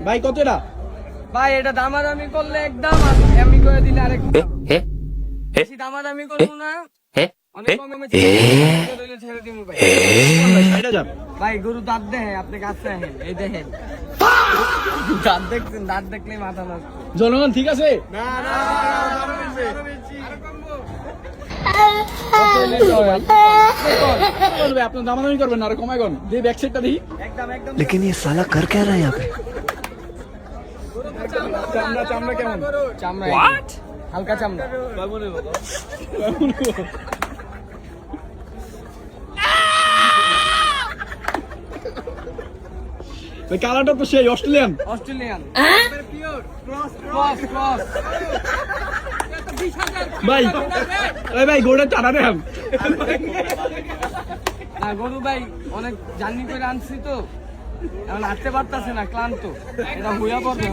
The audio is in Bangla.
ভাই কত এটা? ভাই এটা দামাদামি করলে একদম, আমি করে দিলে আরেক বেশি দামাদামি করবো না, অনেক কমে ছেড়ে দিব ভাই। ভাই 60,000। ভাই গরু দাঁত দেখে, আপনি কাছে আহেন, এই দেখেন দাঁত দেখছেন, দাঁত দেখলেই মাথা নষ্ট। জনগণ ঠিক আছে? না না আপনার দামাদামি করবেন না, আরো কমায় কোন দিয়ে ব্যাক সাইডটা দেখি। একদম একদম। लेकिन ये साला कर क्या रहा है यहाँ पे? চামড়া চামড়া কেমন? চামড়া হালকা চামড়া। ভাই কালারটা তো সেই অস্ট্রেলিয়ান। Australian cross cross. ভাই এই ভাই গোড়া টানা দেন। না গরু ভাই অনেক জার্নি করে আনছি তো, এখন হাঁটতে পারতাছে না, ক্লান্ত, এটা হইয়া পড়বে।